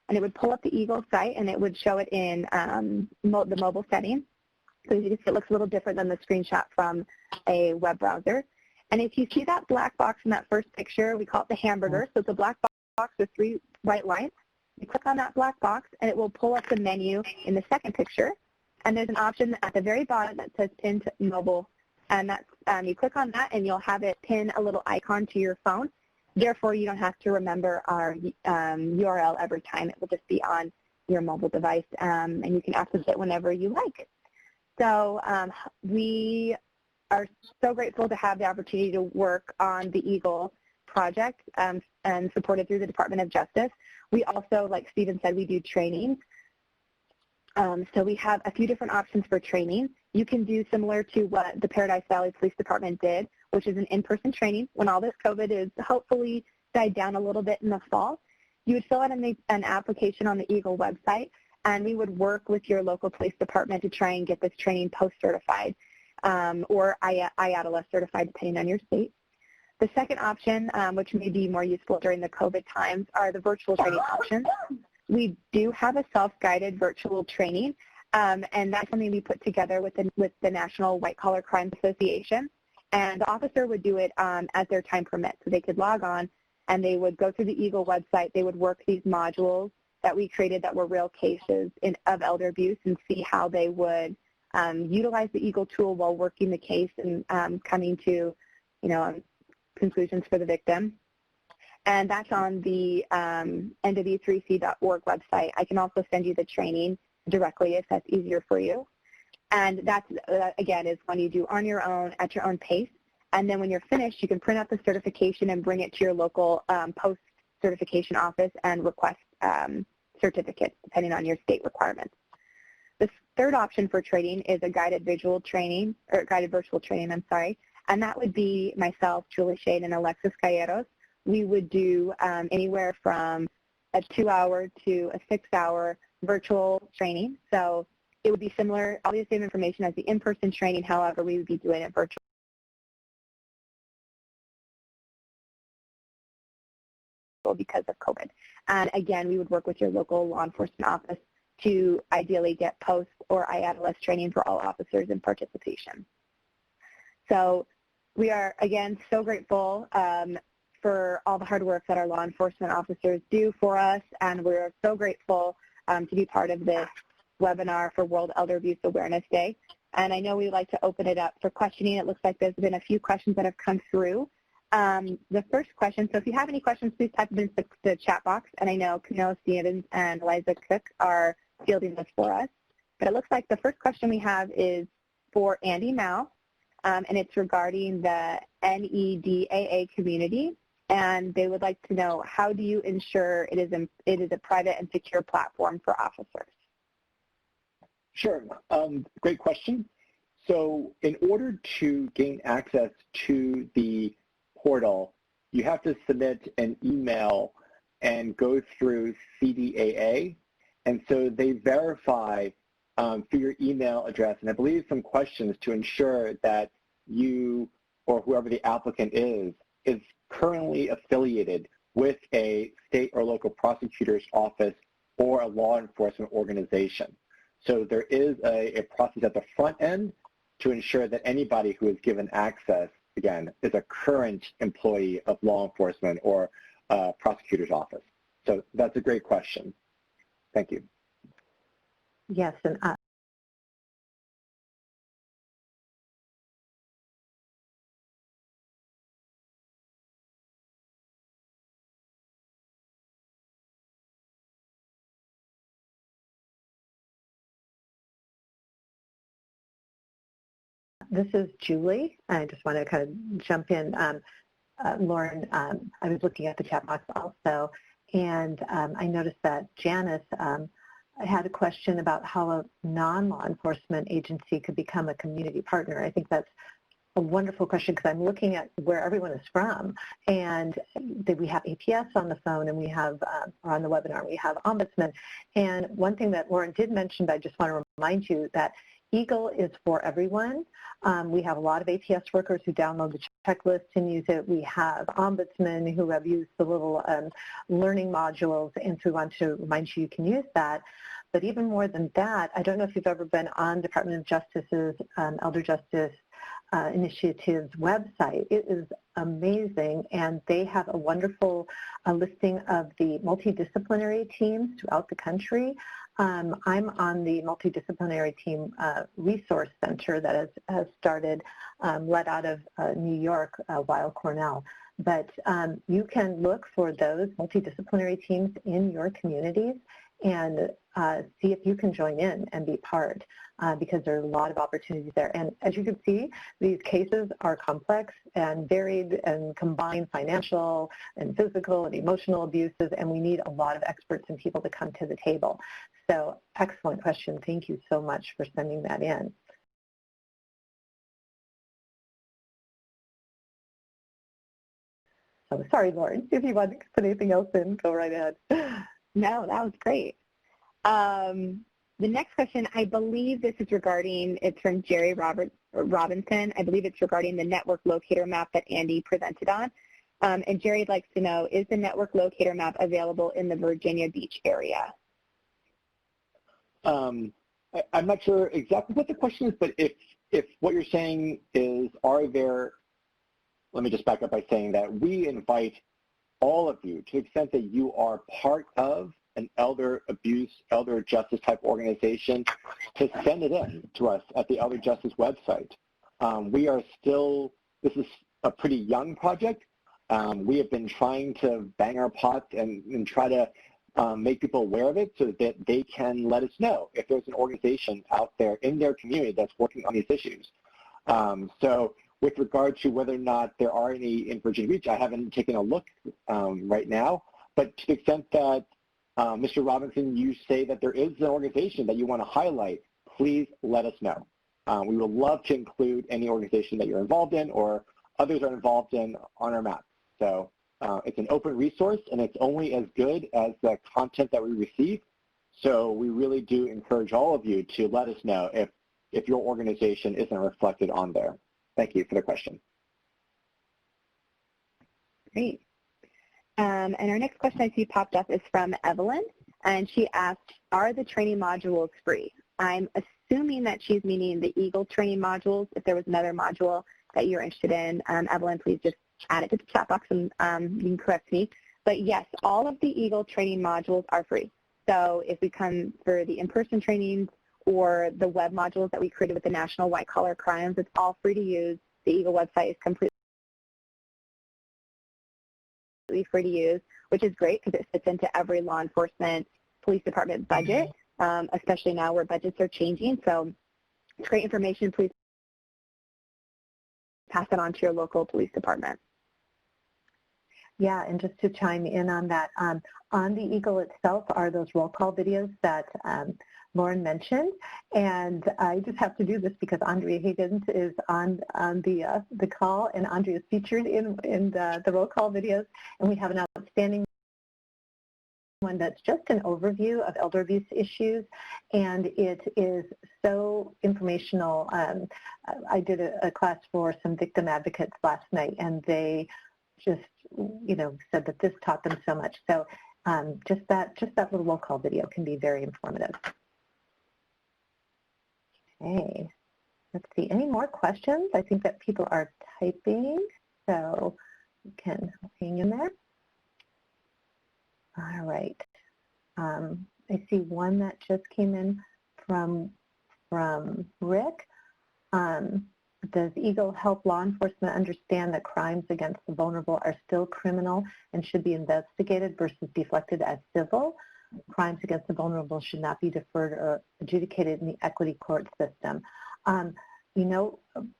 and it would pull up the EAGLE site, and it would show it in the mobile setting. So you can see it looks a little different than the screenshot from a web browser. And if you see that black box in that first picture, we call it the hamburger. So it's a black box with 3 white lines. You click on that black box, and it will pull up the menu in the second picture. And there's an option at the very bottom that says Pin to Mobile and that's, you click on that and you'll have it pin a little icon to your phone. Therefore, you don't have to remember our URL every time. It will just be on your mobile device, and you can access it whenever you like. So we are so grateful to have the opportunity to work on the EAGLE project and supported through the Department of Justice. We also, like Steven said, we do trainings. So we have a few different options for training. You can do similar to what the Paradise Valley Police Department did, which is an in-person training when all this COVID is hopefully died down a little bit in the fall. You would fill out an application on the EAGLE website, and we would work with your local police department to try and get this training post-certified or IATLS certified, depending on your state. The second option, which may be more useful during the COVID times, are the virtual training options. We do have a self-guided virtual training, and that's something we put together with the National White Collar Crime Association. And the officer would do it as their time permits. So they could log on, and they would go through the EAGLE website. They would work these modules that we created that were real cases of elder abuse and see how they would utilize the EAGLE tool while working the case and coming to, conclusions for the victim. And that's on the NW3C.org website. I can also send you the training directly if that's easier for you. And that, again, is one you do on your own, at your own pace. And then when you're finished, you can print out the certification and bring it to your local post-certification office and request certificates, depending on your state requirements. The third option for training is a guided virtual training, and that would be myself, Julie Shade, and Alexis Calleros. We would do anywhere from a 2-hour to a 6-hour virtual training. So it would be similar, all the same information as the in-person training, however, we would be doing it virtual because of COVID. And again, we would work with your local law enforcement office to ideally get post or IATLS training for all officers in participation. So we are, again, so grateful for all the hard work that our law enforcement officers do for us, and we're so grateful to be part of this webinar for World Elder Abuse Awareness Day. And I know we'd like to open it up for questioning. It looks like there's been a few questions that have come through. The first question, so if you have any questions, please type them into the chat box. And I know Camilla Stevens and Eliza Cook are fielding this for us. But it looks like the first question we have is for Andy Mao, and it's regarding the NEDAA community. And they would like to know, how do you ensure it is a private and secure platform for officers? Sure. Great question. So in order to gain access to the portal, you have to submit an email and go through CDAA. And so they verify for your email address, and I believe some questions to ensure that you or whoever the applicant is currently affiliated with a state or local prosecutor's office or a law enforcement organization. So there is a process at the front end to ensure that anybody who is given access, again, is a current employee of law enforcement or prosecutor's office. So that's a great question. Thank you. Yes, and this is Julie. I just want to kind of jump in. Lauren, I was looking at the chat box also, and I noticed that Janice had a question about how a non-law enforcement agency could become a community partner. I think that's a wonderful question because I'm looking at where everyone is from, and we have APS on the phone, and we have, or on the webinar, we have Ombudsman. And one thing that Lauren did mention, but I just want to remind you that EAGLE is for everyone. We have a lot of APS workers who download the checklist and use it. We have ombudsmen who have used the little learning modules, and so we want to remind you can use that. But even more than that, I don't know if you've ever been on Department of Justice's Elder Justice Initiative's website. It is amazing, and they have a wonderful listing of the multidisciplinary teams throughout the country. I'm on the multidisciplinary team resource center that has started, led out of New York, Weill Cornell. But you can look for those multidisciplinary teams in your communities and see if you can join in and be part, because there are a lot of opportunities there. And as you can see, these cases are complex and varied and combine financial and physical and emotional abuses, and we need a lot of experts and people to come to the table. So excellent question. Thank you so much for sending that in. So sorry, Lauren, if you want to put anything else in, go right ahead. No, that was great. The next question, I believe this is regarding, it's from Jerry Robinson. I believe it's regarding the network locator map that Andy presented on. And Jerry likes to know, is the network locator map available in the Virginia Beach area? I'm not sure exactly what the question is, but if what you're saying is, are there, let me just back up by saying that we invite all of you, to the extent that you are part of an elder abuse, elder justice type organization, to send it in to us at the Elder Justice website. We are still, this is a pretty young project. We have been trying to bang our pot and try to make people aware of it so that they can let us know if there's an organization out there in their community that's working on these issues. So with regard to whether or not there are any in Virginia Beach, I haven't taken a look right now, but to the extent that Mr. Robinson, you say that there is an organization that you want to highlight, please let us know. We would love to include any organization that you're involved in or others are involved in on our map. So it's an open resource, and it's only as good as the content that we receive. So we really do encourage all of you to let us know if your organization isn't reflected on there. Thank you for the question. Great. And our next question I see popped up is from Evelyn, and she asked, are the training modules free? I'm assuming that she's meaning the EAGLE training modules. If there was another module that you're interested in, Evelyn, please just add it to the chat box and you can correct me. But yes, all of the EAGLE training modules are free. So if we come for the in-person trainings or the web modules that we created with the National White Collar Crimes, it's all free to use. The EAGLE website is completely free to use, which is great because it fits into every law enforcement police department budget, especially now where budgets are changing. So it's great information. Please pass it on to your local police department. Yeah, and just to chime in on that, on the EAGLE itself are those roll call videos that Lauren mentioned, and I just have to do this because Andrea Higgins is on the call, and Andrea is featured in the roll call videos, and we have an outstanding one that's just an overview of elder abuse issues, and it is so informational. I did a class for some victim advocates last night, and they just, said that this taught them so much. So just that little roll call video can be very informative. Okay, let's see. Any more questions? I think that people are typing, so you can hang in there. All right. I see one that just came in from Rick. Does EAGLE help law enforcement understand that crimes against the vulnerable are still criminal and should be investigated versus deflected as civil? Crimes against the vulnerable should not be deferred or adjudicated in the equity court system.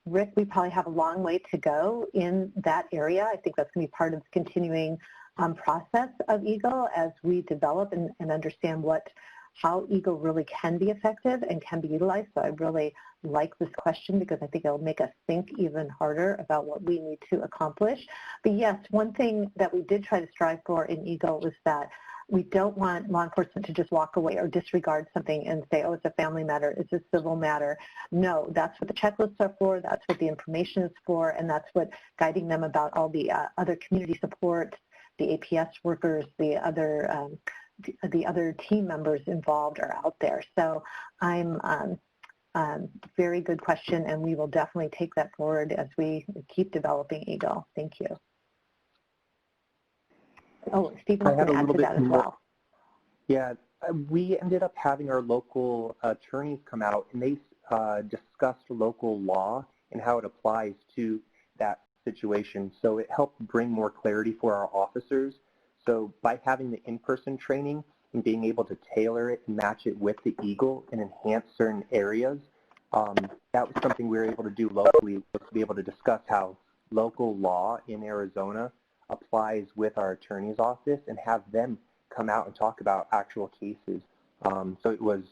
Rick, we probably have a long way to go in that area. I think that's going to be part of the continuing process of EAGLE as we develop and understand how EAGLE really can be effective and can be utilized. So I really like this question because I think it'll make us think even harder about what we need to accomplish. But yes, one thing that we did try to strive for in EAGLE was that we don't want law enforcement to just walk away or disregard something and say, oh, it's a family matter, it's a civil matter. No, that's what the checklists are for, that's what the information is for, and that's what guiding them about all the other community support, the APS workers, the other team members involved are out there. So very good question, and we will definitely take that forward as we keep developing EAGLE. Thank you. Oh, Stephen can add to that as well. Yeah, We ended up having our local attorneys come out, and they discussed local law and how it applies to that situation. So it helped bring more clarity for our officers. So by having the in-person training and being able to tailor it and match it with the Eagle and enhance certain areas, that was something we were able to do locally, to be able to discuss how local law in Arizona applies with our attorney's office and have them come out and talk about actual cases. So it was,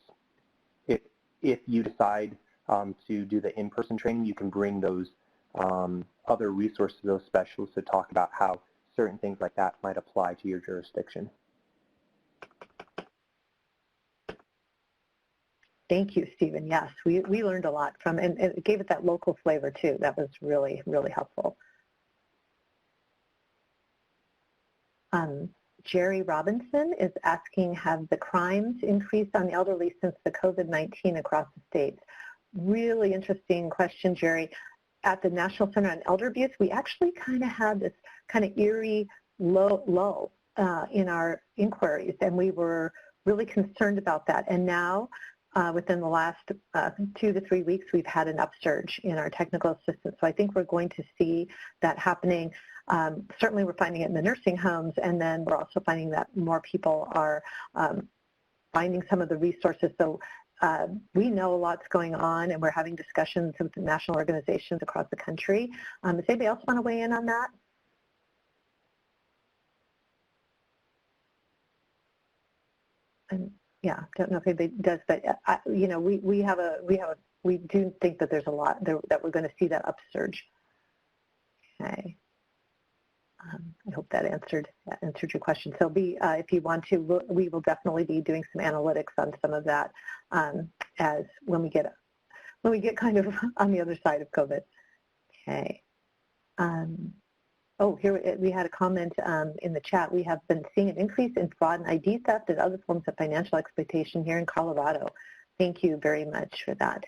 if you decide to do the in-person training, you can bring those other resources, those specialists, to talk about how certain things like that might apply to your jurisdiction. Thank you, Stephen. Yes, we learned a lot from, and it gave it that local flavor too. That was really, really helpful. Jerry Robinson is asking, have the crimes increased on the elderly since the COVID-19 across the states? Really interesting question, Jerry. At the National Center on Elder Abuse, we actually kind of had this kind of eerie lull in our inquiries, and we were really concerned about that. And now, within the last 2 to 3 weeks, we've had an upsurge in our technical assistance. So I think we're going to see that happening. Certainly we're finding it in the nursing homes, and then we're also finding that more people are finding some of the resources. So we know a lot's going on, and we're having discussions with national organizations across the country. Does anybody else want to weigh in on that? And yeah, don't know if anybody does, but you know, we do think that there's a lot that we're going to see that upsurge. Okay. I hope that answered your question. So if you want to, we will definitely be doing some analytics on some of that as when we get kind of on the other side of COVID. Okay. Oh, here we had a comment in the chat. We have been seeing an increase in fraud and ID theft and other forms of financial exploitation here in Colorado. Thank you very much for that.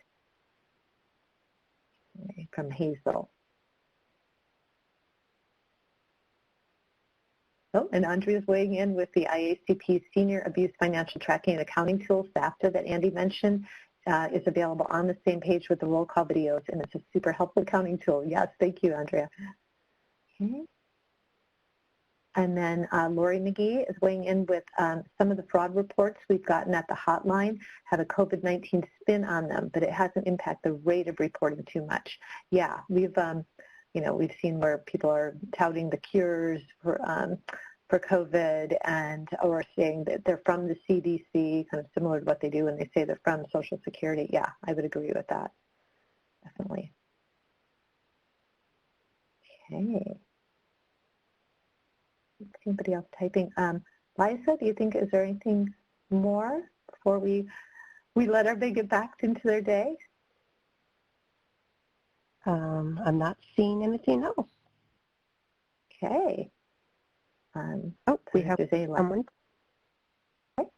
Okay, from Hazel. Oh, and Andrea's weighing in with the IACP Senior Abuse Financial Tracking and Accounting Tool, SAFTA, that Andy mentioned, is available on the same page with the roll call videos, and it's a super helpful accounting tool. Yes, thank you, Andrea. Okay. And then Lori McGhee is weighing in with some of the fraud reports we've gotten at the hotline have a COVID-19 spin on them, but it hasn't impacted the rate of reporting too much. Yeah, we've seen where people are touting the cures for COVID or saying that they're from the CDC, kind of similar to what they do when they say they're from Social Security. Yeah, I would agree with that, definitely. Okay. Anybody else typing? Liza, do you think, is there anything more before we let everybody get back into their day? I'm not seeing anything else. Okay. We have someone. Okay.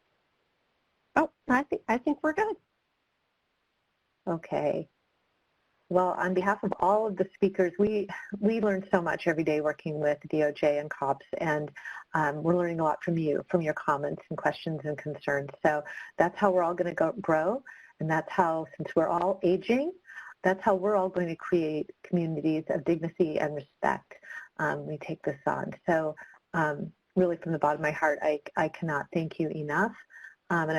Oh, I think we're good. Okay. Well, on behalf of all of the speakers, we learn so much every day working with DOJ and COPS, and we're learning a lot from you, from your comments and questions and concerns. So that's how we're all going to grow, and that's how, since we're all aging, that's how we're all going to create communities of dignity and respect. We take this on. So really, from the bottom of my heart, I cannot thank you enough. And I